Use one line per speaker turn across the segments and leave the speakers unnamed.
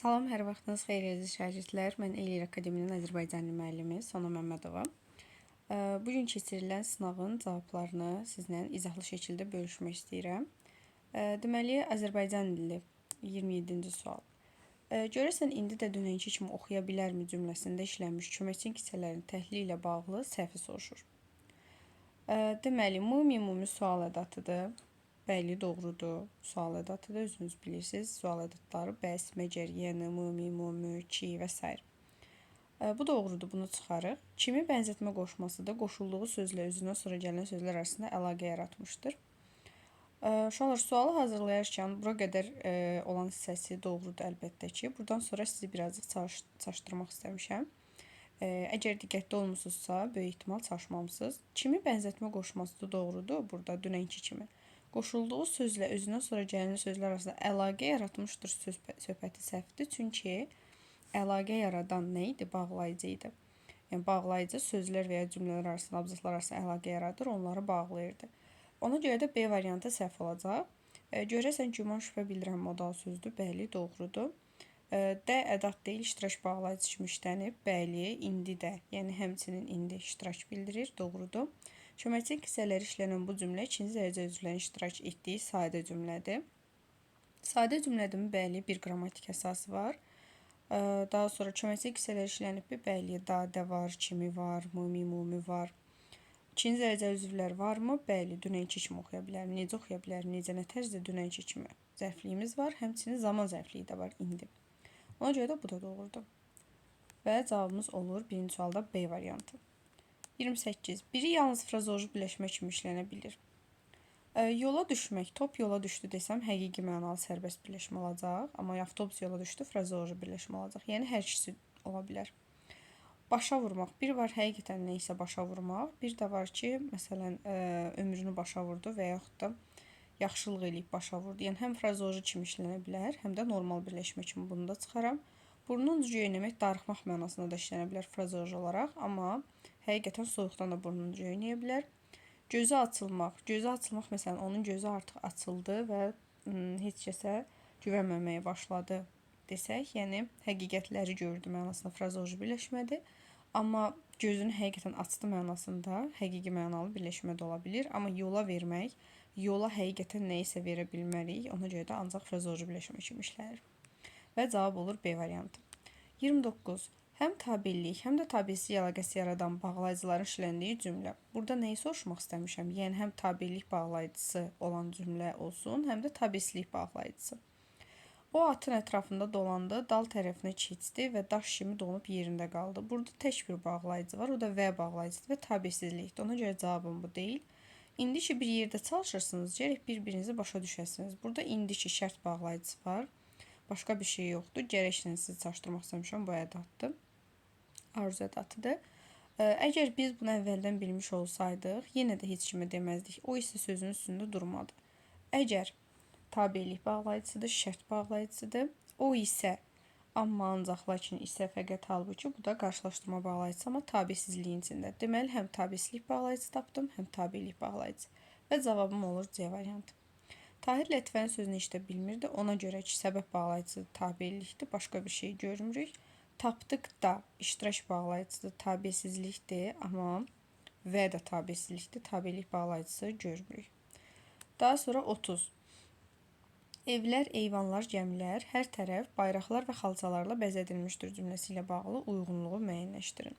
Salam, hər vaxtınız xeyir əziz şagirdlər. Mən Eləyir Akademinin Azərbaycanlı müəllimi Sona Məmmədova. Bugün keçirilən sınavın cavablarını sizlə izahlı şəkildə bölüşmək istəyirəm. Deməli, Azərbaycan dili 27-ci sual. Görəsən, indi də dünənki kimi oxuya bilərmi cümləsində işlənmiş köməkçi kisələrin təhlili ilə bağlı səhvi soruşur. Deməli, mumi sual ədatıdır. Bəli, doğrudur. Sual ədatıdır. Özünüz bilirsiniz. Sual ədatları bəs, məgər, yəni, mü, ki və s. Bu doğrudur. Bunu çıxarıq. Kimi bənzətmə qoşmasıdır. Qoşulduğu sözlə özündən sonra gələn sözlər arasında əlaqə yaratmışdır. Uşaqlar, sualı hazırlayarkən bura qədər olan hissəsi doğrudur əlbəttə ki. Buradan sonra sizi birazcık çaşdırmaq istəmişəm. Əgər diqqətli olmusunuzsa, böyük ehtimal çaşmamısınız. Kimi bənzətmə qoşmasıdır doğrudur. Burada dünənki kimi. Qoşulduğu sözlə özündən sonra gələn sözlər arasında əlaqə yaratmışdır söhbəti səhvdir. Çünki əlaqə yaradan nə idi? Bağlayıcı idi. Yəni, bağlayıcı sözlər və ya cümlələr arasında, abzaslar arasında əlaqə yaradır, onları bağlayırdı. Ona görə də B variantı səhv olacaq. Görəsən, güman şübhə bildirən modal sözdür. Bəli, doğrudur. D ədat deyil, iştirak bağlayıcı kimi işlənib. Bəli, indi də, yəni həmçinin indi iştirak bildirir. Doğrudur. Köməkçi kisələri işlənən bu cümlə ikinci dərəcə üzvlərin iştirak etdiyi sadə cümlədir. Sadə cümlədimi? Bəli, bir qrammatik əsası var. Daha sonra köməkçi kisələri işlənib. Bəli, dadə var, kimi var, mumi var. İkinci dərəcə üzvlər varmı? Bəli, dünənki kimi oxuya bilərim. Necə oxuya bilərim? Necə, nə tərzdə dünənki kimi? Zərfliyimiz var, həmçinin zaman zərfliyi də var indi. Ona görə də bu da doğrudur. Və cavabımız olur birinci sualda B variantı. 28. Biri yalnız frazeoloji birləşmə kimi işlənə bilir. Yola düşmək, top yola düşdü desəm, həqiqi mənalı sərbəst birləşmə olacaq. Amma avtobus yola düşdü, frazeoloji birləşmə olacaq. Yəni, hər ikisi ola bilər. Başa vurmaq. Bir var həqiqətən neysə başa vurmaq. Bir də var ki, məsələn, ömrünü başa vurdu və yaxud da yaxşılıq eləyib başa vurdu. Yəni, həm frazeoloji kimi işlənə bilər, həm də normal birləşmə kimi bunu da çıxaram. Burnun ucu göynəmək, darıxmaq mənasında da işlənə bilər frazeoloji olaraq, amma həqiqətən soyuqdan da burnun ucu göynəyə bilər. Gözü açılmaq. Gözü açılmaq, məsələn, onun gözü artıq açıldı və heç kəsə güvənməməyə başladı desək, yəni həqiqətləri gördü mənasında frazeoloji birləşmədir. Amma gözünü həqiqətən açdı mənasında həqiqi mənalı birləşmə də ola bilir. Amma yola vermək, yola həqiqətən nəyisə verə bilmərik. Ona görə də ancaq frazeoloji birləşmə kimi işlənir. Və cavab olur B variantı. 29. Həm tabellik, həm də tabelsizlik əlaqəsi yaradan bağlayıcıların işləndiyi cümlə. Burada nəyi soruşmaq istəmişəm? Yəni, həm tabellik bağlayıcısı olan cümlə olsun, həm də tabelsizlik bağlayıcısı. O atın ətrafında dolandı, dal tərəfinə keçdi və daş kimi donub yerində qaldı. Burada tək bir bağlayıcı var, o da və bağlayıcıdır və tabelsizlikdir. Ona görə cavabım bu deyil. İndiki bir yerdə çalışırsınız, gərək bir-birinizi başa düşəsiniz. Burada indiki şərt bağlayıcısı var. Başqa bir şey yoxdur. Gərəklə sizi çaşdırmaq istəmişəm, bu ədatdır. Arzu ədatıdır. Əgər biz bunu əvvəldən bilmiş olsaydıq, yenə də heç kimə deməzdik. O isə sözün üstündə durmadı. Əgər tabellik bağlayıcısıdır, şərt bağlayıcısıdır. O isə, amma ancaq, lakin isə, fəqət, halbuki, bu da qarşılaşdırma bağlayıcısı, amma tabelsizliyin içində. Deməli, həm tabelsizlik bağlayıcısı tapdım, həm tabellik bağlayıcısı. Və cavabım olur C variantı. Tahir Lətifənin sözünü işdə bilmirdi. Ona görə ki, səbəb bağlayıcısı tabellikdir, başqa bir şey görmürük. Tapdıq da iştirak bağlayıcıdır, tabelsizlikdir, amma və də tabelsizlikdir, tabellik bağlayıcısı görmürük. Daha sonra 30. Evlər, eyvanlar, gəmilər, hər tərəf bayraqlar və xalçalarla bəzədilmişdir cümləsi ilə bağlı uyğunluğu müəyyənləşdirin.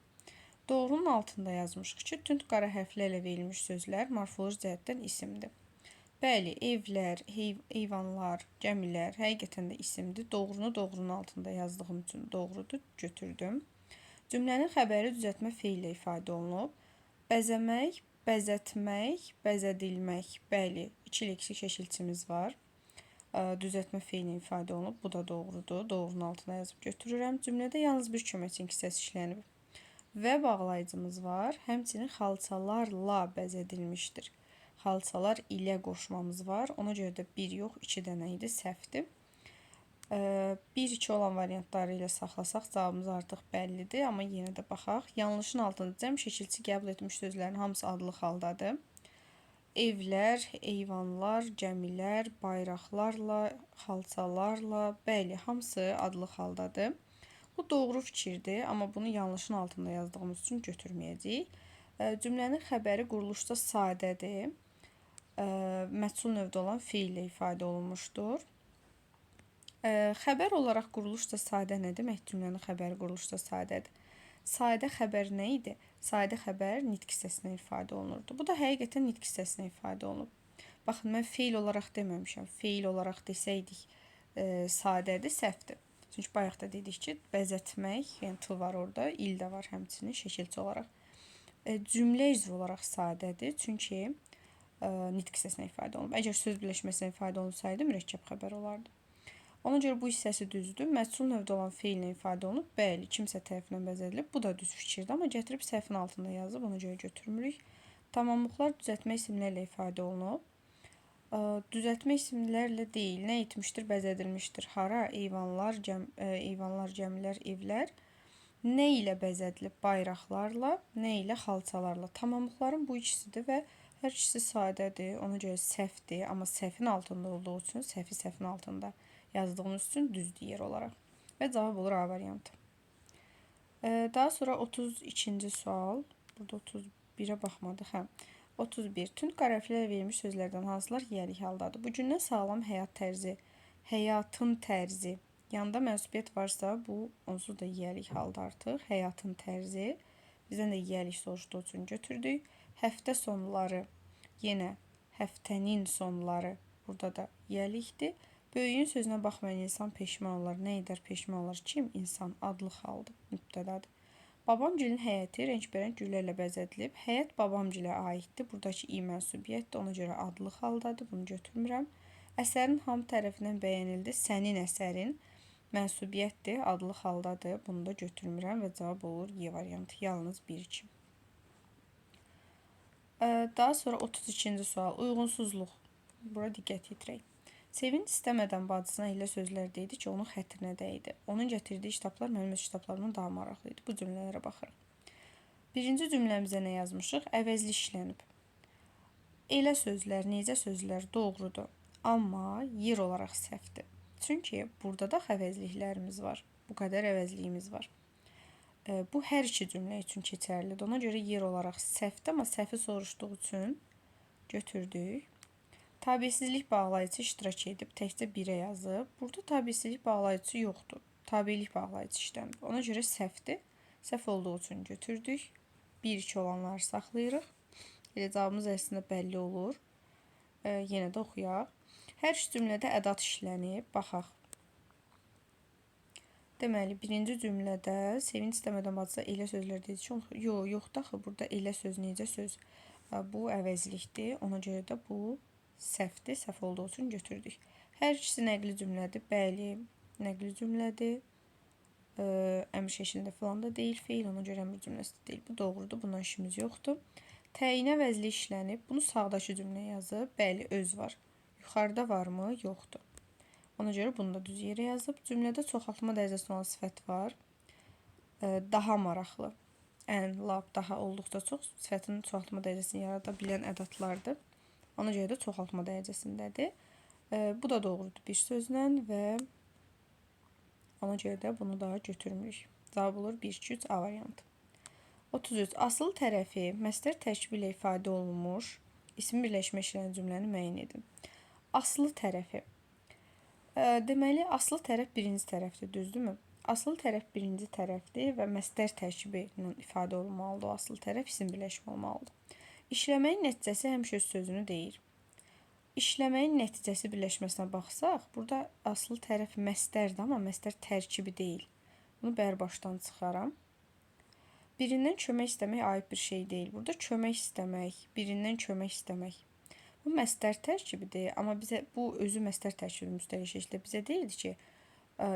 Doğrunun altında yazmışıq ki, tünd qara hərflərlə verilmiş sözlər morfoloji cəhətdən isimdir. Bəli, evlər, eyvanlar, gəmilər həqiqətən də isimdir. Doğrunu doğrunun altında yazdığım üçün doğrudur, götürdüm. Cümlənin xəbəri düzəltmə feillə ifadə olunub. Bəzəmək, bəzətmək, bəzədilmək. Bəli, 2 leksik şəkilçimiz var. Düzəltmə feillə ifadə olunub. Bu da doğrudur. Doğrunun altına yazıb götürürəm. Cümlədə yalnız bir köməkçinin hissəsi işlənib. Və bağlayıcımız var. Həmçinin xalçalarla bəzədilmişdir. Xalçalar ilə qoşmamız var. Ona görə də 1 yox, 2 dənə idi, səhvdir. 1-2 olan variantları ilə saxlasaq cavabımız artıq bəllidir, amma yenə də baxaq. Yanlışın altında cəm şəkilçi qəbul etmiş sözlərin hamısı adlı xaldadır. evlər, eyvanlar, gəmilər, bayraqlarla, xalçalarla, bəli, hamısı adlıq haldadır. Bu doğru fikirdir, amma bunu yanlışın altında yazdığımız üçün götürməyəcəyik. Cümlənin xəbəri quruluşda sadədir. Məchul növdə olan feillə ifadə olunmuşdur. Xəbər olaraq quruluş da sadə nə demək? Cümlənin xəbəri quruluşda sadədir. Sadə xəbər nə idi? Sadə xəbər nitq hissəsinə ifadə olunurdu. Bu da həqiqətən nitq hissəsinə ifadə olunub. Baxın, mən feil olaraq deməmişəm. Feil olaraq desəydik sadədir, səhvdir. Çünki bayaq da dedik ki, bəzətmək, yəni t var orada, il də var həmçinin şəkilçi olaraq. Cümlə üzvü olaraq sadədir, çünki nitq hissəsinə ifadə olunub. Əgər söz birləşməsinə ifadə olunsaydı, mürəkkəb xəbər olardı. Ona görə bu hissəsi düzdür. Məchul növdə olan feillə ifadə olunub. Bəli, kimsə tərəfindən bəzədilib. Bu da düz fikirdir, amma gətirib səhvin altında yazıb, ona görə götürmürük. Tamamlıqlar düzəltmə isimlərlə ifadə olunub. Düzəltmə isimlərlə deyil. Nə etmişdir? Bəzədilmişdir. Hara? Eyvanlar, gəmilər, evlər. Nə ilə bəzədilib? Bayraqlarla. Nə ilə? Xalçalarla. Tamamlıqların bu ikisidir və hər ikisi sadədir. Ona görə səhvdir, amma səhvin altında olduğu üçün səhvin altında yazdığımız üçün düzdür yer olaraq. Və cavab olur A variantı. Daha sonra 32-ci sual. Burada 31-ə baxmadıq. 31. Tünd qarəflərlə verilmiş sözlərdən hansılar yiyəlik haldadır? Bu cümlə sağlam həyatın tərzi. Yanında mənsubiyyət varsa, bu onsuz da yiyəlik halda artıq. Həyatın tərzi. Bizdən də yiyəlik soruşduğu üçün götürdük. Həftə sonları, yenə həftənin sonları burada da yiyəlikdir. Böyüyün sözünə baxmayan insan peşman olar. Nə edər peşman olar? Kim? İnsan adlı haldır, mübtədadır. Babamgilin həyəti rəngbərəng güllərlə bəzədilib. Həyət babamgilə aiddir. Buradakı i mənsubiyyətdir, ona görə adlı haldadır. Bunu götürmürəm. Əsərin hamı tərəfindən bəyənildi. Sənin əsərin mənsubiyyətdir, adlı haldadır. Bunu da götürmürəm və cavab olur Y variantı. Yalnız 1-2. Daha sonra 32-ci sual. Uyğunsuzluq. Bura diqqət yetirək. Sevinç istəmədən bacısına elə sözlər deydi ki, onun xətrinə dəydi. Onun gətirdiyi kitablar mənim öz kitablarımdan daha maraqlı idi. Bu cümlələrə baxırıq. Birinci cümləmizə nə yazmışıq? Əvəzli işlənib. Elə sözlər, necə sözlər doğrudur, amma yer olaraq səhvdir. Çünki burada da əvəzliklərimiz var. Bu qədər əvəzliyimiz var. Bu hər iki cümlə üçün keçərlidir. Ona görə yer olaraq səhvdir, amma səhvi soruşduğu üçün götürdük. Tabiəsizlik bağlayıcı iştirak edib, təkcə 1-ə yazıb. Burada tabiəsizlik bağlayıcı yoxdur. Tabiilik bağlayıcı işləmir. Ona görə səhvdir. Səhv olduğu üçün götürdük. 1-2 olanları saxlayırıq. Elə cavabımız əslində bəlli olur. Yenə də oxuyaq. Hər iki cümlədə ədat işlənib. Baxaq. Deməli, birinci cümlədə sevinç istəmədən bacısa elə sözlər dedi ki, yoxdur axı, burada elə söz, necə söz. Bu əvəzlikdir. Ona görə də bu səhvdir, səhv olduğu üçün götürdük. Hər ikisi nəqli cümlədir. Bəli, nəqli cümlədir. Əmr şəklində falan da deyil, feil, ona görə əmr cümləsi də deyil. Bu doğrudur, bundan işimiz yoxdur. Təyinə vəzli işlənib, bunu sağdakı cümlə yazıb. Bəli, öz var. Yuxarıda varmı? Yoxdur. Ona görə bunu da düz yerə yazıb. Cümlədə çoxaltma dərəcəsi olan sifət var. Daha maraqlı. Ən, lap, daha olduqca çox sifətin çoxaltma dərəcəsini yarada bilən ədatlardır. Ona görə də çoxaltma dərəcəsindədir. Bu da doğrudur bir sözlə və ona görə də bunu da götürmürük. Cavab olur 1-2-3 A variantı. 33. Asıl tərəfi məsdər tərkibi ilə ifadə olunmuş isim birləşmə işləyən cümləni müəyyən edin. Aslı tərəfi. Deməli, aslı tərəf birinci tərəfdir, düzdürmü? Aslı tərəf birinci tərəfdir və məsdər tərkibi ilə ifadə olunmalıdır. O aslı tərəf isim birləşmə olmalıdır. İşləməyin nəticəsi həmişə öz sözünü deyir. İşləməyin nəticəsi birləşməsinə baxsaq, burada aslı tərəf məsdərdir, amma məsdər tərkibi deyil. Bunu başdan çıxaram. Birindən kömək istəmək aid bir şey deyil. Burada kömək istəmək, birindən kömək istəmək. Bu məsdər tərkibidir, amma bizə bu özü məsdər tərkibi müstəqil şəkildə bizə deyildi ki,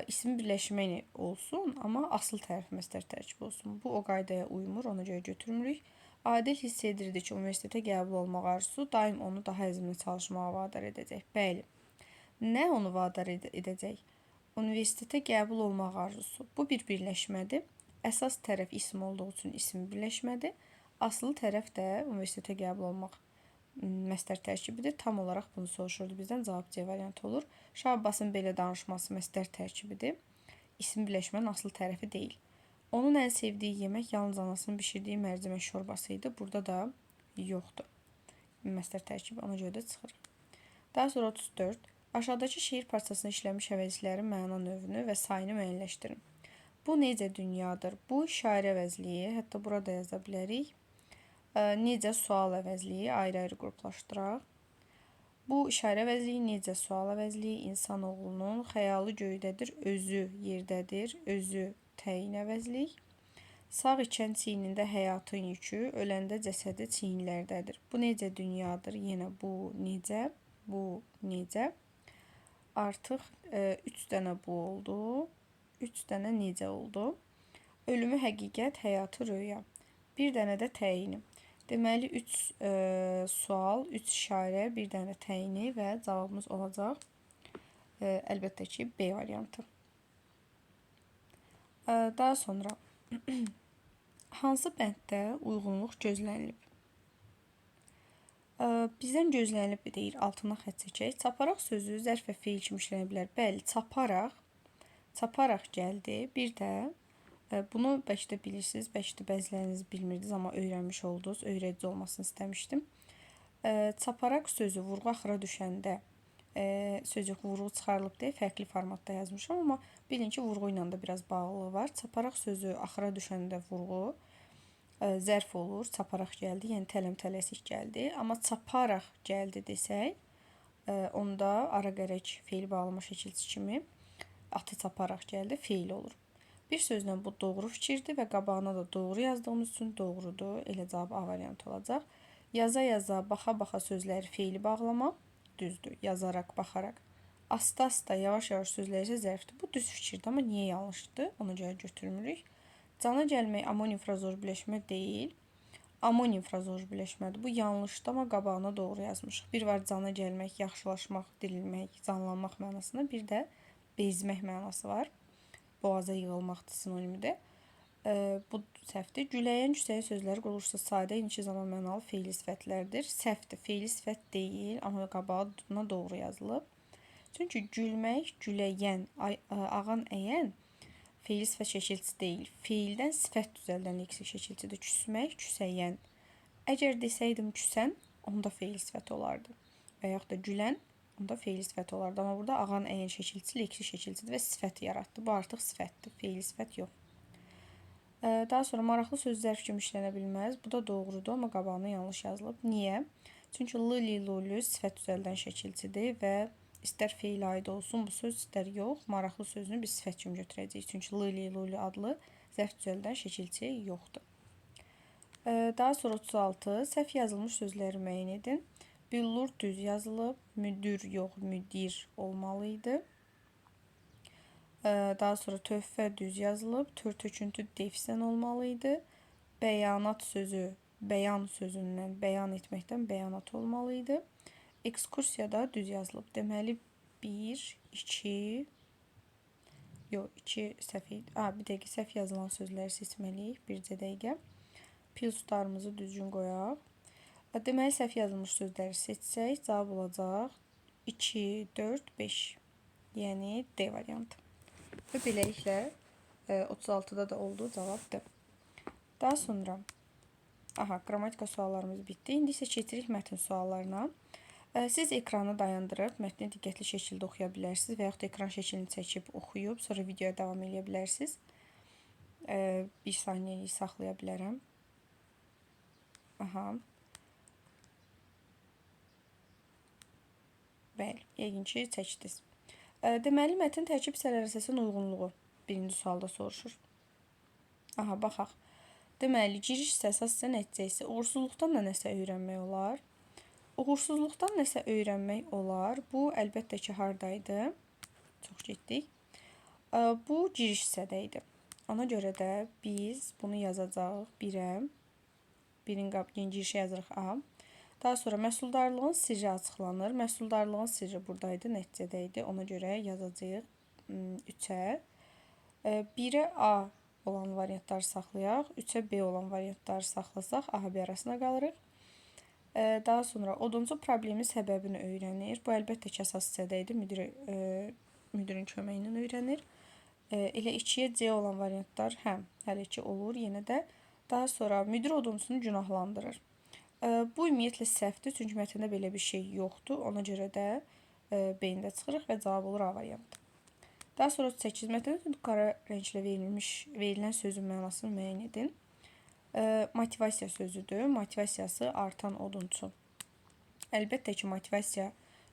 isim birləşmə olsun, amma asıl tərəf məsdər tərkibi olsun. Bu o qaydaya uymur, ona görə götürmürük. Adil hiss edirdi ki, universitetə qəbul olmaq arzusu daim onu daha əzmli çalışmağa vadar edəcək. Bəli. Nə onu vadar edəcək? Universitetə qəbul olmaq arzusu. Bu bir birləşmədir. Əsas tərəf isim olduğu üçün isim birləşmədir. Aslı tərəf də universitetə qəbul olmaq məstər tərkibidir. Tam olaraq bunu soruşurdu bizdən. Cavab C variantı olur. Şah Abbasın belə danışması məstər tərkibidir. İsim birləşmənin asıl tərəfi deyil. Onun ən sevdiyi yemək yalnız anasının bişirdiyi mərcimək şorbası idi. Burada da yoxdur. Məstər tərkibi, ona görə də çıxır. Daha sonra 34. Aşağıdakı şeir parçasında işlənmiş əvəzliklərin məna növünü və sayını müəyyənləşdirin. Bu necə dünyadır? Bu şair əvəzliyi, hətta burada yaza bilərik. Necə sual əvəzliyi ayrı-ayrı qruplaşdıraq. Bu şair əvəzliyi, necə sual əvəzliyi, insanoğlunun xəyalı göydədir, özü yerdədir, özü təyin əvəzlik. Sağ ikən çiynində həyatın yükü, öləndə cəsədi çiyinlərdədir. Bu necə dünyadır? Yenə bu necə. Artıq 3 dənə bu oldu. 3 dənə necə oldu. Ölümü həqiqət, həyatı röya. Bir dənə də təyini. Deməli 3 sual, 3 işarə, bir dənə təyini və cavabımız olacaq əlbəttə ki B variantı. Daha sonra hansı bənddə uyğunluq gözlənilib? Bizdən gözlənilib deyir, altına xətt çəkək. Çaparaq sözü zərf və feil kimi işlənə bilər. Bəli, çaparaq gəldi. Bir də bunu bəlkə də bilirsiniz, bəlkə də bəziləriniz bilmirdiniz, amma öyrənmiş oldunuz. Öyrədici olmasını istəmişdim. Çaparaq sözü vurğu axıra düşəndə sözcük vurğu çıxarılıb deyə fərqli formatda yazmışam, amma bilin ki, vurğu ilə də biraz bağlılığı var. Çaparaq sözü axıra düşəndə vurğu zərf olur, çaparaq gəldi, yəni tələm-tələsik gəldi. Amma çaparaq gəldi desək, onda ara-qərək feil bağlama şəkilçisi kimi atı çaparaq gəldi, feil olur. Bir sözlə bu doğru fikirdir və qabağına da doğru yazdığımız üçün doğrudur. Elə cavab A variantı olacaq. Yaza-yaza, baxa-baxa sözləri feili bağlamaq düzdür. Yazaraq, baxaraq. Asta-asta, yavaş-yavaş sözləri isə zərfdir. Bu düz fikirdir, amma niyə yanlışdır? Ona görə götürmürük. Cana gəlmək amonim frazor birləşmə deyil. Amonim frazor birləşmədir. Bu yanlışdır, amma qabağına doğru yazmışıq. Bir var cana gəlmək, yaxşılaşmaq, dirilmək, canlanmaq mənasında. Bir də bezmək mənası var. Boğaza yığılmaqdır sinonimidir. Bu səhvdir. Güləyən, cüsəyə sözləri qurulursa sadə, inişi zaman mənalı feili sifətlərdir. Səhvdir. Feili sifət deyil, amma qabağına doğru yazılıb. Çünki gülmək, güləyən, ağan əyən feili sifət şəkilçisi deyil. Feildən sifət düzəldən leksik şəkilçidir. Küsmək, küsəyən. Əgər desəydim küsən, onda feili sifət olardı. Və yaxud da gülən, onda feili sifət olardı. Amma burada ağan əyən şəkilçisi leksik şəkilçidir və sifət yaratdı. Bu artıq sifətdir. Feili sifət yox. Daha sonra maraqlı söz zərf kimi işlənə bilməz. Bu da doğrudur, amma qabağına yanlış yazılıb. Niyə? Çünki li, lulu sifət düzəldən şəkilçidir və istər feil aid olsun bu söz, istər yox. Maraqlı sözünü biz sifət kimi götürəcəyik. Çünki li, lulu adlı zərf düzəldən şəkilçi yoxdur. Daha sonra 36. Səhv yazılmış sözləri müəyyən edin. Billur düz yazılıb, müdür yox, müdir olmalıydı. Daha sonra töhfə düz yazılıb, tör-töküntü defisen olmalıydı. Bəyanat sözü, bəyan sözündən, bəyan etməkdən bəyanat olmalıydı. Ekskursiyada düz yazılıb. Deməli 1, 2, yox 2 səhv. Bir dəqiqə səhv yazılan sözləri seçməliyik. Bircə dəqiqə. Pilsutlarımızı düzgün qoyaq. Deməli, səhv yazılmış sözləri seçsək, cavab olacaq 2, 4, 5. Yəni D variantı. Və beləliklə 36-da da oldu, cavab D. Daha sonra qrammatika suallarımız bitdi. İndi isə keçirik mətn suallarına. Siz ekranı dayandırıb mətni diqqətli şəkildə oxuya bilərsiniz və yaxud da ekran şəklini çəkib oxuyub, sonra videoya davam edə bilərsiniz. 1 saniyəlik saxlaya bilərəm. Bəli, yəqin ki, çəkdiniz. Deməli, mətn tərkib hissələri əsasının uyğunluğu birinci sualda soruşur. Baxaq. Deməli, giriş hissəsi əsasında nəticə isə uğursuzluqdan da nəsə öyrənmək olar. Uğursuzluqdan nəsə öyrənmək olar. Bu, əlbəttə ki, haradaydı? Çox getdik. Bu, giriş hissədəydi. Ona görə də biz bunu yazacağıq 1-ə. 1-in girişə yazırıq A. Daha sonra məhsuldarlığın sirri açıqlanır. Məhsuldarlığın sirri buradaydı, nəticədəydi. Ona görə yazacağıq 3-ə. 1-ə A olan variantları saxlayaq. 3-ə B olan variantları saxlasaq, A, B arasına qalırıq. Daha sonra odunçu problemin səbəbini öyrənir. Bu əlbəttə ki, əsas hissədə idi. Müdirin köməyi ilə öyrənir. Elə 2-yə C olan variantlar hələ ki olur yenə də. Daha sonra müdir odunçunu günahlandırır. Bu ümumiyyətlə səhvdir, çünki mətndə belə bir şey yoxdur. Ona görə də B-ndə çıxırıq və cavab olur A variantı. Daha sonra 38 mətndə qara rənglə verilən sözün mənasını müəyyən edin. Motivasiya sözüdür. Motivasiyası artan odunçu. Əlbəttə ki, motivasiya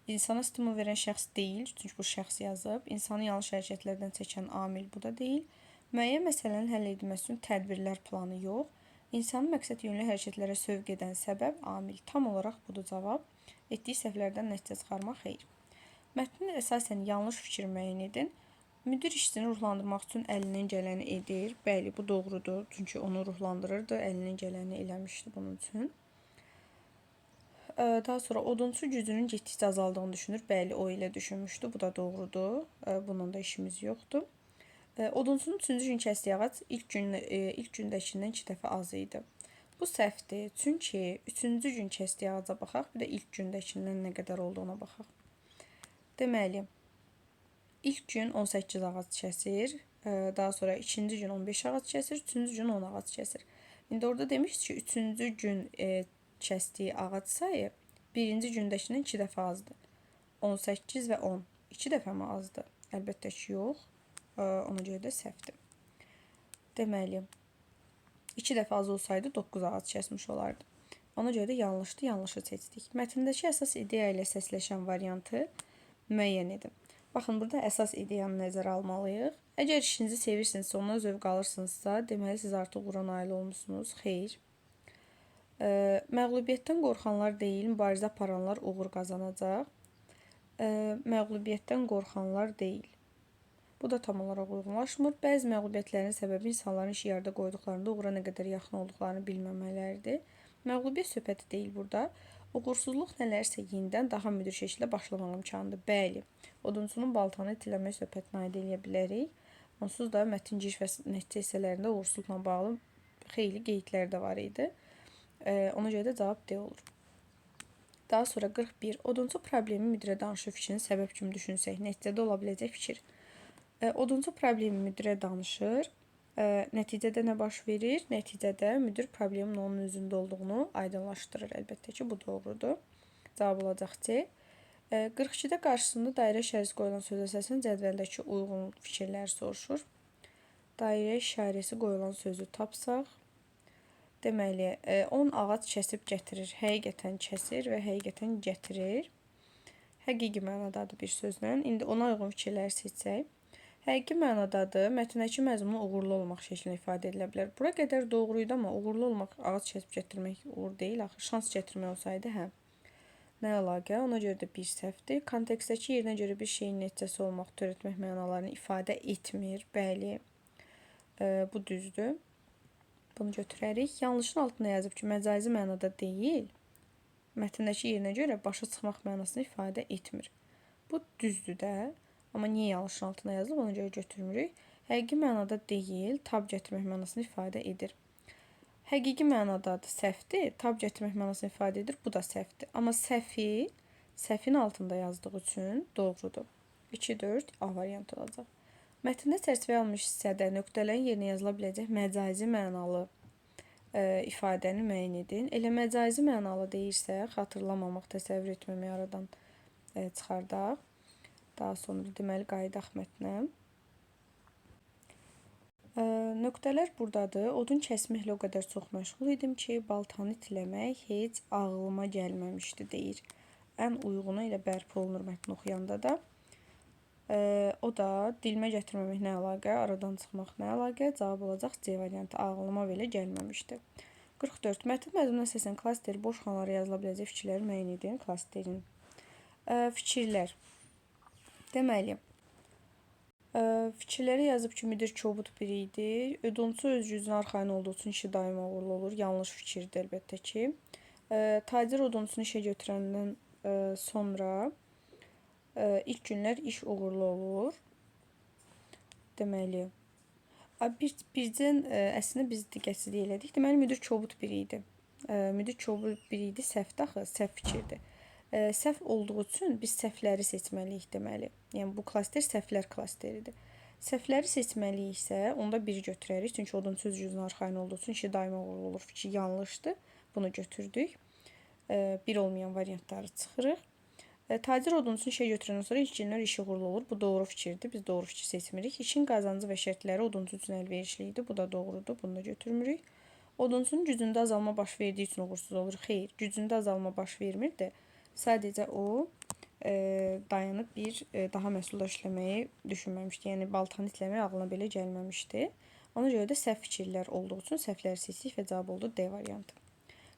insana stimul verən şəxs deyil, çünki bu şəxs yazıb. İnsanı yanlış hərəkətlərdən çəkən amil bu da deyil. Müəyyən məsələnin həll edilməsi üçün tədbirlər planı yox. İnsanı məqsəd yönlü hərəkətlərə sövq edən səbəb, amil. Tam olaraq budur cavab. Etdiyi səhvlərdən nəticə çıxarmaq xeyir. Mətnin əsasən yanlış fikir müəyyən edin. Müdir işçini ruhlandırmaq üçün əlindən gələni edir. Bəli, bu doğrudur. Çünki onu ruhlandırırdı, əlindən gələni eləmişdi bunun üçün. Daha sonra odunçu gücünün getdikcə azaldığını düşünür. Bəli, o elə düşünmüşdü. Bu da doğrudur. Bunun da işimiz yoxdur. Odunçunun 3-cü gün kəsdiyi ağac ilk gündəkindən 2 dəfə az idi. Bu səhvdir. Çünki 3-cü gün kəsdiyi ağaca baxaq, bir də ilk gündəkindən nə qədər olduğuna baxaq. Deməli, ilk gün 18 ağac kəsir, daha sonra 2-ci gün 15 ağac kəsir, 3-cü gün 10 ağac kəsir. İndi orada demişdik ki, 3-cü gün kəsdiyi ağac sayı 1-ci gündəkindən 2 dəfə azdır. 18 və 10. 2 dəfə mi azdır? Əlbəttə ki, yox. Ona görə də səhvdir. Deməli, 2 dəfə az olsaydı 9 ağac kəsmiş olardı. Ona görə də yanlışdır, yanlışı seçdik. Mətndəki əsas ideya ilə səsləşən variantı müəyyən edin. Baxın, burada əsas ideyanı nəzərə almalıyıq. Əgər işinizi sevirsinizsə, ondan zövq alırsınızsa, deməli siz artıq uğura nail olmuşsunuz. Xeyr. Məğlubiyyətdən qorxanlar deyil, mübarizə aparanlar uğur qazanacaq. Məğlubiyyətdən qorxanlar deyil. Bu da tam olaraq uyğunlaşmır. Bəzi məğlubiyyətlərin səbəbi insanların iş yerdə qoyduqlarında uğura nə qədər yaxın olduqlarını bilməmələridir. Məğlubiyyət söhbəti deyil burada. Uğursuzluq nələrsə yenidən daha müdür şəkildə başlamaq imkanıdır. Bəli, odunçunun baltanı itiləmək söhbətini aid edə bilərik. Onsuz da mətn giriş və nəticə hissələrində uğursuzluqla bağlı xeyli qeydlər də var idi. Ona görə də cavab D olur. Daha sonra 41. Odunçu problemi müdirə danışır fikrini səbəb kimi düşünsək, nəticədə ola biləcək fikir. Odunçu problemi müdirə danışır. Nəticədə nə baş verir? Nəticədə müdir problemin onun özündə olduğunu aydınlaşdırır. Əlbəttə ki, bu doğrudur. Cavab olacaq C. 42-də qarşısında dairə işarəsi qoyulan söz əsasında cədvəldəki uyğun fikirlər soruşur. Dairə işarəsi qoyulan sözü tapsaq. Deməli, 10 ağac kəsib gətirir. Həqiqətən kəsir və həqiqətən gətirir. Həqiqi mənadadır bir sözlə. İndi ona uyğun fikirləri seçsək. Həqiqi mənadadır, mətndəki məzmunu uğurlu olmaq şəklində ifadə edilə bilər. Bura qədər doğruydu, amma uğurlu olmaq, ağac kəsib gətirmək uğur deyil. Axı, şans gətirmək olsaydı, Nə əlaqə? Ona görə də bir səhvdir. Kontekstdəki yerinə görə bir şeyin nəticəsi olmaq, törətmək mənalarını ifadə etmir. Bəli, bu düzdür. Bunu götürərik. Yanlışın altına yazıb ki, məcazi mənada deyil, mətndəki yerinə görə başa çıxmaq mənasını ifadə etmir. Bu düzdür də. Amma niyə yanlışın altına yazılıb, ona görə götürmürük. Həqiqi mənada deyil, tab gətirmək mənasını ifadə edir. Həqiqi mənadadır, səhvdir, tab gətirmək mənasını ifadə edir, bu da səhvdir. Amma səhvin altında yazdığı üçün doğrudur. 2-4 A variantı olacaq. Mətndə çərçivəyə alınmış hissədə nöqtələrin yerinə yazıla biləcək məcazi mənalı ifadəni müəyyən edin. Elə məcazi mənalı deyirsə, xatırlamamaq, təsəvvür etməmək aradan çıxardaq. Daha sonra deməli qayıdaq mətnə. Nöqtələr buradadır. Odun kəsməklə o qədər çox məşğul idim ki, baltanı itiləmək heç ağlıma gəlməmişdi deyir. Ən uyğunu ilə bərpa olunur mətn oxuyanda da. O da dilimə gətirməmək nə əlaqə, aradan çıxmaq nə əlaqə, cavab olacaq C variantı. Ağlıma belə gəlməmişdi. 44. Mətn məzmununa əsasən klaster boş xanalara yazıla biləcək fikirləri müəyyən edin. Klasterin fikirlər. Deməli, fikirləri yazıb ki, müdir kobud biri idi. Odunçu öz gücünə arxayın olduğu üçün işi daima uğurlu olur. Yanlış fikirdir əlbəttə ki. Tacir odunçunu işə götürəndən sonra ilk günlər iş uğurlu olur. Deməli, bircə əslində biz diqqətsizlik elədik. Deməli, müdir kobud biri idi. Müdrik kobud biri idi, səhvdir axı, səhv fikirdir. Səhv olduğu üçün biz səhvləri seçməliyik deməli. Yəni bu klaster səhvlər klasteridir. Səhvləri seçməliyiksə, onda 1 götürərik. Çünki odunçu üzrünün arxayın olduğu üçün işi daima uğurlu olur. Fikir yanlışdır. Bunu götürdük. 1 olmayan variantları çıxırıq. Tacir odunçu işə götürəndən sonra işçilər işi uğurlu olur. Bu doğru fikirdir. Biz doğru fikir seçmirik. İşin qazancı və şərtləri odunçu üçün əlverişlidir. Bu da doğrudur. Bunu da götürmürük. Odunçunun gücündə azalma baş verdiyi üçün uğursuz olur. Xeyr, gücündə azalma baş vermir də. Sadəcə o dayanıb daha məhsuldar işləməyi düşünməmişdi. Yəni baltanı itləmək ağlına belə gəlməmişdi. Ona görə də səhv fikirlər olduğu üçün səhvləri seçdik və cavab oldu D variantı.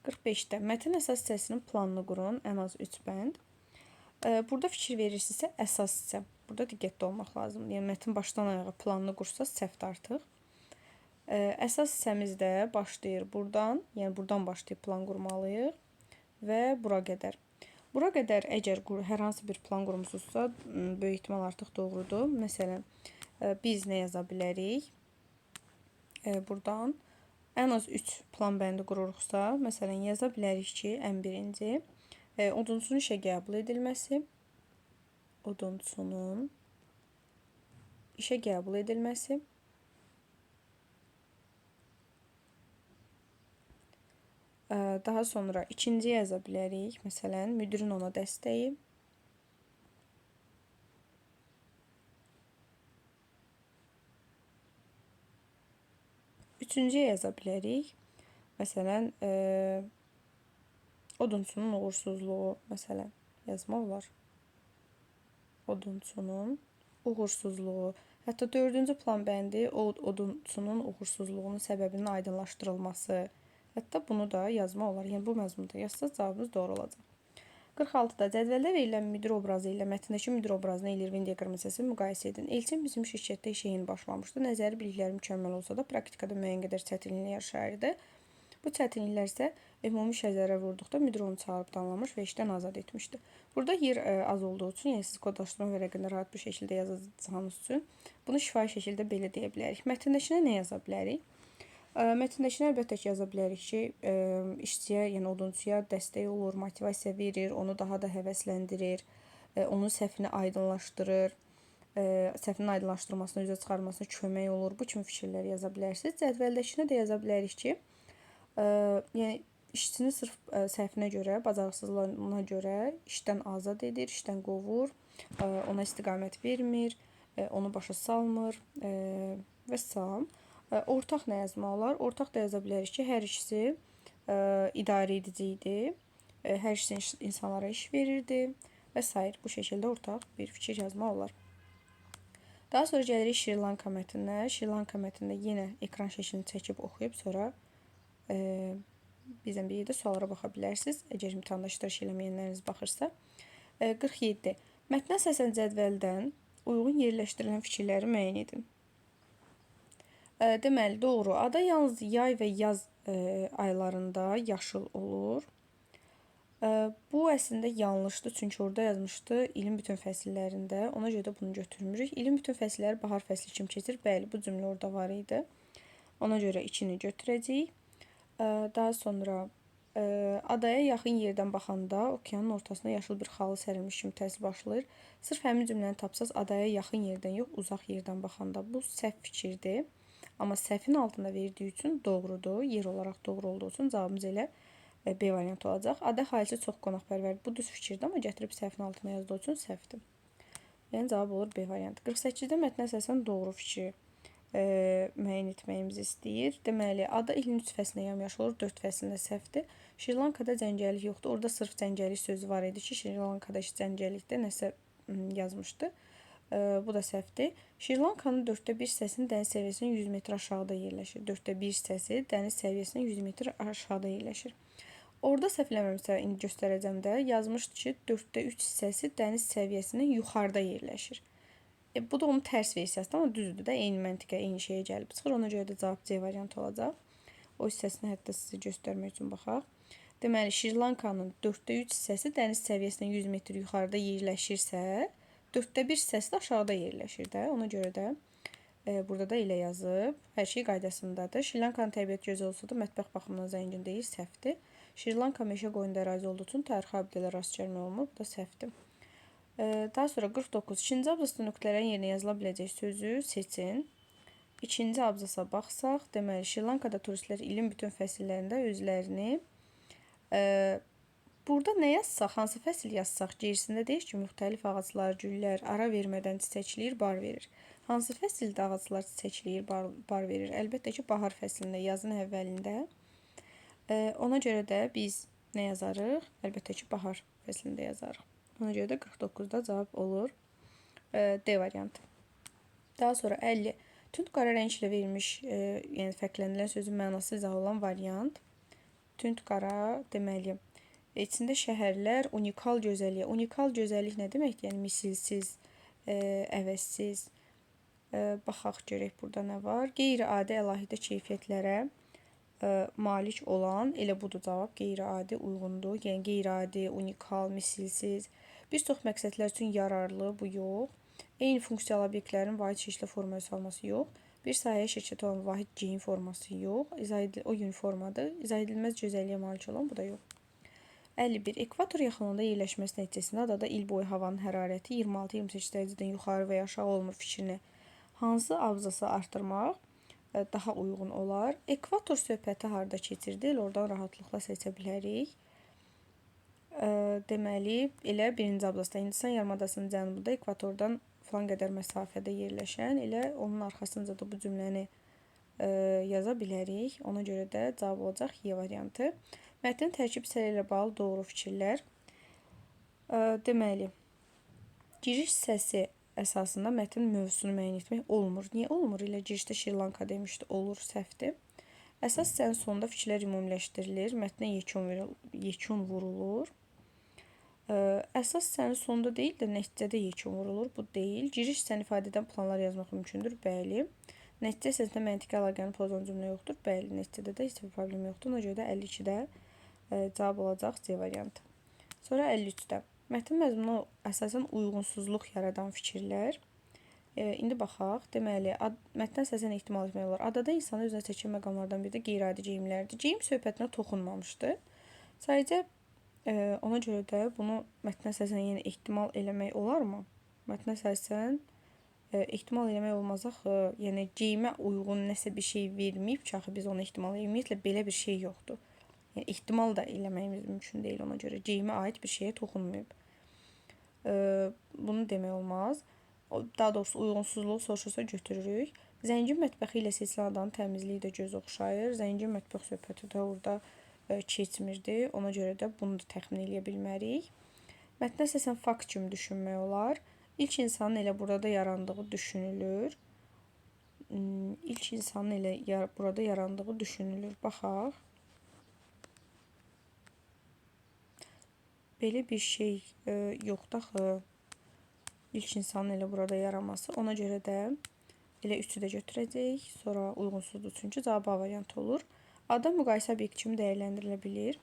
45-də mətn əsas hissəsinin planını qurun, ən az 3 bənd. Burada fikir verirsinizsə, əsas hissə. Burada diqqətli olmaq lazımdır. Yəni mətn başdan ayağa planını qursaz səhvdir artıq. Əsas hissəmizdə başlayır buradan, yəni buradan başlayıb plan qurmalıyıq və bura qədər. Bura qədər əgər hər hansı bir plan qurmusunuzsa, böyük ehtimal artıq doğrudur. Məsələn, biz nə yaza bilərik? Buradan ən az 3 plan bəndi qururuqsa, məsələn, yaza bilərik ki, ən birinci odunçunun işə qəbul edilməsi, odunçunun işə qəbul edilməsi, daha sonra ikinci yaza bilərik, məsələn, müdirin ona dəstəyi, üçüncüyə yaza bilərik, məsələn, odunçunun uğursuzluğu, məsələn, yazmaq olar. Odunçunun uğursuzluğu. Hətta dördüncü plan bəndi odunçunun uğursuzluğunun səbəbinin aydınlaşdırılması. Hətta bunu da yazmaq olar. Yəni bu məzmunda yazsaz cavabımız doğru olacaq. 46-da cədvəldə verilən müdir obrazı ilə mətndəki müdir obrazını Elirvin diaqram hissəsini müqayisə edin. Elçin bizim şirkətdə işə yeni başlamışdı. Nəzəri bilikləri mükəmməl olsa da praktikada müəyyən qədər çətinliklər yaşayırdı. Bu çətinliklər isə ümumi şəzərə vurduqda müdir onu çağırıb danlamış və işdən azad etmişdi. Burada yer az olduğu üçün, yəni siz kodlaşdırma vərəqində rahat bir şəkildə yazacağınız üçün bunu şifahi şəkildə belə deyə bilərik. Mətndəkinə nə yaza bilərik? Mətndəkinə əlbəttə ki, yaza bilərik ki, işçiyə, yəni odunçuya dəstək olur, motivasiya verir, onu daha da həvəsləndirir, onun səhvini aydınlaşdırır, səhvinin aydınlaşdırmasına, üzə çıxarmasına kömək olur. Bu kimi fikirlər yaza bilərsiniz. Cədvəldəkinə də yaza bilərik ki, yəni işçini sırf səhvinə görə, bacarıqsızlığına görə işdən azad edir, işdən qovur, ona istiqamət vermir, onu başa salmır və salam. Ortaq nə yazmaq olar? Ortaq da yaza bilərik ki, hər ikisi idarə edici idi, hər ikisi insanlara iş verirdi və s. Bu şəkildə ortaq bir fikir yazmaq olar. Daha sonra gəlirik Şri Lanka mətninə. Şri Lanka mətnində yenə ekran şəklini çəkib oxuyub, sonra bizdən bir yerdə suallara baxa bilərsiniz, əgər imtahanda iştirak eləməyənləriniz baxırsa. 47. Mətnə əsasən cədvəldən uyğun yerləşdirilən fikirləri müəyyən edin. Deməli, doğru. Ada yalnız yay və yaz aylarında yaşıl olur. Bu əslində yanlışdır, çünki orada yazmışdı ilin bütün fəsillərində. Ona görə də bunu götürmürük. İlin bütün fəsilləri bahar fəsli kimi keçir. Bəli, bu cümlə orada var idi. Ona görə 2-ni götürəcəyik. Daha sonra adaya yaxın yerdən baxanda okeanın ortasına yaşıl bir xalı sərilmiş kimi təəssür başlayır. Sırf həmin cümləni tapsaz adaya yaxın yerdən yox, uzaq yerdən baxanda. Bu səhv fikirdir. Amma səhvin altında verdiyi üçün doğrudur. Yer olaraq doğru olduğu üçün cavabımız elə B variantı olacaq. Ada xalisi çox qonaqpərvərdir. Bu düz fikirdir, amma gətirib səhvin altına yazdığı üçün səhvdir. Yəni cavab olur B variantı. 48-də mətnə əsasən doğru fikri müəyyən etməyimizi istəyir. Deməli, ada ilin 3 fəslində yamyaşıl olur, 4 fəslində səhvdir. Şri Lankada cəngəlik yoxdur. Orada sırf cəngəlik sözü var idi ki, Şri Lankada cəngəlikdə nəsə yazmışdı. Bu da səhvdir. Şri Lankanın 1/4 hissəsinin dəniz səviyyəsindən 100 metr aşağıda yerləşir. 1/4 hissəsi dəniz səviyyəsindən 100 metr aşağıda yerləşir. Orada səhvləməmsə, indi göstərəcəm də, yazmışdı ki, 1/4 hissəsi dəniz səviyyəsindən yuxarıda yerləşir. Bu da onun tərs versiyasıdır, amma düzdür də, eyni məntiqə, eyni şeyə gəlib çıxır. Ona görə də cavab C variantı olacaq. O hissəsini hətta sizə göstərmək üçün baxaq. Deməli, Şri Lankanın 1/4 hissəsi dəniz səviyyəsindən 100 metr yuxarıda yerləşirsə, 1/4 hissəsi də aşağıda yerləşir də. Ona görə də burada da elə yazıb. Hər şey qaydasındadır. Şri Lankanın təbiət gözəl olsa da mətbəx baxımından zəngin deyil, səhvdir. Şri Lanka meşə qoyunda ərazi olduğu üçün tarixi abidələrə rast gəlmək olmur. Bu da səhvdir. Daha sonra 49. İkinci abzasda nöqtələrin yerinə yazıla biləcək sözü seçin. İkinci abzasa baxsaq, deməli, Şri Lankada turistlər ilin bütün fəsillərində özlərini burada nə yazsaq, hansı fəsil yazsaq, gerisində deyir ki, müxtəlif ağaclar, güllər ara vermədən çiçəkləyir, bar verir. Hansı fəsildə ağaclar çiçəkləyir, bar verir? Əlbəttə ki, bahar fəslində, yazın əvvəlində. Ona görə də biz nə yazarıq? Əlbəttə ki, bahar fəslində yazarıq. Ona görə də 49-da cavab olur D variantı. Daha sonra 50. Tünd qara rənglə verilmiş, yəni fərqləndirilən sözün mənası izah olan variant. Tünd qara deməli, içində şəhərlər unikal gözəlliyə. Unikal gözəllik nə deməkdir? Yəni misilsiz, əvəzsiz. Baxaq görək burada nə var. Qeyri-adi əlahidə keyfiyyətlərə malik olan, elə budur cavab, qeyri-adi uyğundur. Yəni qeyri-adi, unikal, misilsiz. Bir çox məqsədlər üçün yararlı, bu yox. Eyni funksiyalı obyektlərin vahid şəkildə formaya salması yox. Bir sahəyə şirkət olan vahid geyim forması yox. O uniformadır. İzah edilməz gözəlliyə malik olan, bu da yox. 51. Ekvator yaxınlığında yerləşməsi nəticəsində adada il boyu havanın hərarəti 26-28 dərəcədən yuxarı və ya aşağı olmur fikrini hansı abzası artırmaq daha uyğun olar? Ekvator söhbəti harda keçirdi? Oradan rahatlıqla seçə bilərik. Deməli, elə birinci abzasda Hindistan yarımadasının cənubunda ekvatordan falan qədər məsafədə yerləşən, elə onun arxasınca da bu cümləni yaza bilərik. Ona görə də cavab olacaq Y variantı. Mətnin tərkib hissələri ilə bağlı doğru fikirlər. Deməli, giriş hissəsi əsasında mətnin mövzusunu müəyyən etmək olmur. Niyə olmur? Elə girişdə Şri Lanka demişdi, olur, səhvdir. Əsas hissənin sonunda fikirlər ümumiləşdirilir, mətnə yekun vurulur. Əsas hissənin sonunda deyil də nəticədə yekun vurulur, bu deyil. Giriş hissəni ifadə edən planlar yazmaq mümkündür, bəli. Nəticə hissəsində məntiqi əlaqəni pozan cümlə yoxdur, bəli. Nəticədə də heç bir problem yoxdur. Ona görə də 52-də cavab olacaq C variantı. Sonra 53-də. Mətn məzmununa əsasən uyğunsuzluq yaradan fikirlər. İndi baxaq. Deməli, mətndən əsasən ehtimal etmək olar. Adada insanı özünə çəkən məqamlardan biri də qeyri-adi geyimlərdir. Geyim söhbətinə toxunmamışdı. Sadəcə ona görə də bunu mətnə əsasən yenə ehtimal eləmək olarmı? Mətnə əsasən ehtimal eləmək olmaz axı. Yəni geyimə uyğun nəsə bir şey verməyib ki, axı biz onu ehtimal eləməyik. Ümumiyyətlə belə bir şey yoxdur. Yəni ehtimal da eləməyimiz mümkün deyil ona görə. Geyimə aid bir şeyə toxunmayıb. Bunu demək olmaz. Daha doğrusu uyğunsuzluğu soruşursa götürürük. Zəngin mətbəxi ilə seçilən adanın təmizliyi də göz oxşayır. Zəngin mətbəx söhbəti də orada keçmirdi. Ona görə də bunu da təxmin eləyə bilmərik. Mətndə əsasən fakt kimi düşünmək olar. İlk insanın elə burada yarandığı düşünülür. İlk insanın elə burada yarandığı düşünülür. Baxaq. Belə bir şey yoxdur axı. İlk insanın elə burada yaranması. Ona görə də elə 3-ü də götürəcəyik. Sonra uyğunsuzdur çünki cavab A variantı olur. Ada müqayisə obyekti kimi dəyərləndirilə bilir.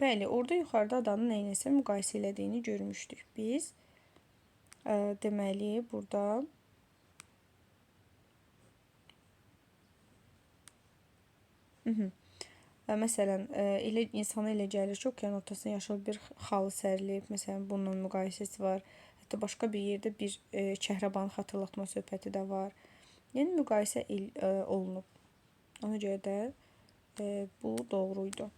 Bəli, orada yuxarıda adanın nəyinəsə müqayisə elədiyini görmüşdük biz. Deməli, burada məsələn, elə insana elə gəlir ki, okean ortasına yaşıl bir xalı sərilib, məsələn, bununla müqayisəsi var. Hətta başqa bir yerdə bir kəhrəbanı xatırlatma söhbəti də var. Yəni müqayisə olunub. Ona görə də bu doğruydu.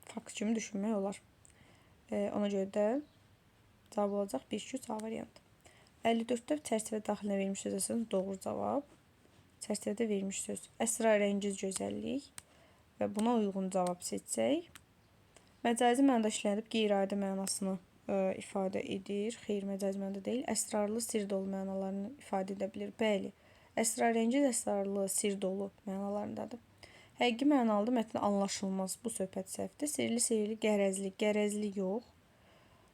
Fakt kimi düşünmək olar. Ona görə də cavab olacaq 1-2-3 A variantı. 54-də çərçivə daxilinə verilmiş söz əsasında doğru cavab. Çərçivədə verilmiş söz əsrarəngiz gözəllik və buna uyğun cavab seçsək. Məcazi mənada işlənib qeyri-adi mənasını ifadə edir. Xeyr, məcazi mənada deyil. Əsrarlı, sir dolu mənalarını ifadə edə bilir. Bəli, əsrarəngiz, əsrarlı, sir dolu mənalarındadır. Həqiqi mənalıdır, mətn anlaşılmaz. Bu söhbət səhvdir. Sirli, sirli, qərəzli, qərəzli yox.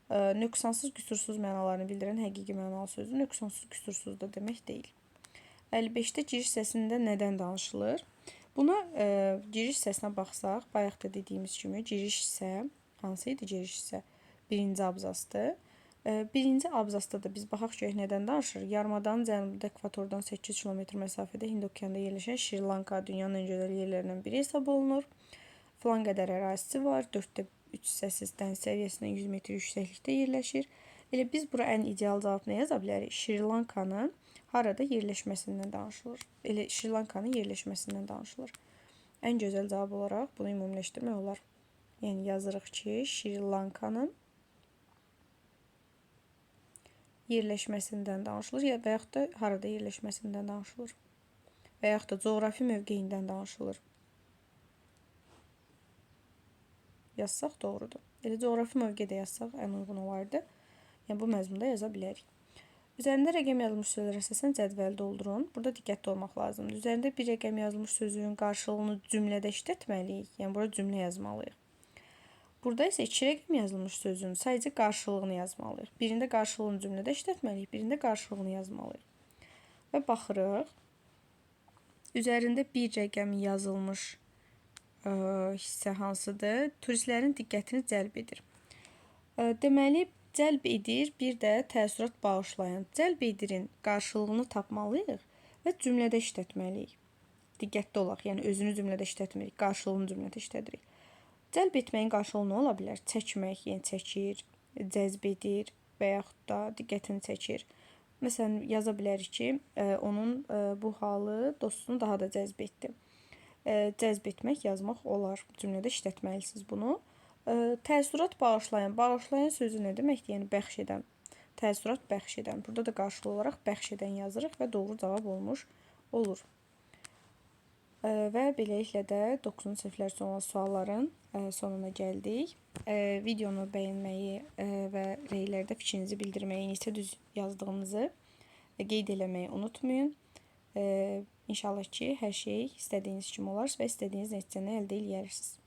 Nöqsansız, qüsursuz mənalarını bildirən həqiqi mənalı sözdür. Nöqsansız, qüsursuz da demək deyil. 55-də giriş hissəsində nədən danışılır? Buna giriş hissəsinə baxsaq, bayaq da dediyimiz kimi giriş hissə, hansı idi giriş hissə? Birinci abzasdır. Birinci abzasda da biz baxaq görək nədən danışır? Yarımadanın cənubunda ekvatordan 8 km məsafədə Hind okeanında yerləşən Şri Lanka dünyanın ən gözəl yerlərindən biri hesab olunur. plan qədər ərazisi var. 4/3 hissəsindən səviyyəsindən 100 metr yüksəklikdə yerləşir. Elə biz bura ən ideal cavab nə yaza bilərik? Şri Lankanın harada yerləşməsindən danışılır. Elə Şri Lankanın yerləşməsindən danışılır. Ən gözəl cavab olaraq bunu ümumiləşdirmək olar. Yəni yazırıq ki, Şri Lankanın yerləşməsindən danışılır və yaxud da harada yerləşməsindən danışılır. Və yaxud da coğrafi mövqeyindən danışılır. Yazsaq doğrudur. Elə coğrafi mövqedə yazsaq ən uyğun olardı. Yəni bu məzmunda yaza bilərik. Üzərində rəqəm yazılmış sözlərə əsasən cədvəli doldurun. Burada diqqətli olmaq lazımdır. Üzərində bir rəqəm yazılmış sözün qarşılığını cümlədə işlətməliyik. Yəni burada cümlə yazmalıyıq. Burada isə 2 rəqəm yazılmış sözün sadəcə qarşılığını yazmalıyıq. Birində qarşılığını cümlədə işlətməliyik, birində qarşılığını yazmalıyıq. Və baxırıq. Üzərində bir rəqəm yazılmış hissə hansıdır? Turistlərin diqqətini cəlb edir. Deməli, cəlb edir, bir də təəssürat bağışlayan. Cəlb edirin qarşılığını tapmalıyıq və cümlədə işlətməliyik. Diqqətli olaq, yəni özünü cümlədə işlətmirik, qarşılığını cümlədə işlədirik. Cəlb etməyin qarşılığı nə ola bilər? Çəkmək, yəni çəkir, cəzb edir və yaxud da diqqətini çəkir. Məsələn, yaza bilərik ki, onun bu halı dostunu daha da cəzb etdi. Cəzb etmək, yazmaq olar. Cümlədə işlətməlisiniz bunu. Təəssürat bağışlayan. Bağışlayan sözü nə deməkdir? Yəni bəxş edən. Təəssürat bəxş edən. Burada da qarşılığı olaraq bəxş edən yazırıq və doğru cavab olmuş olur. Və beləliklə də 9-cu siniflər üçün olan sualların sonuna gəldik. Videonu bəyənməyi və reylərdə fikrinizi bildirməyi, necə düz yazdığınızı qeyd eləməyi unutmayın. İnşallah ki, hər şey istədiyiniz kimi olar və istədiyiniz nəticəni əldə edərsiniz.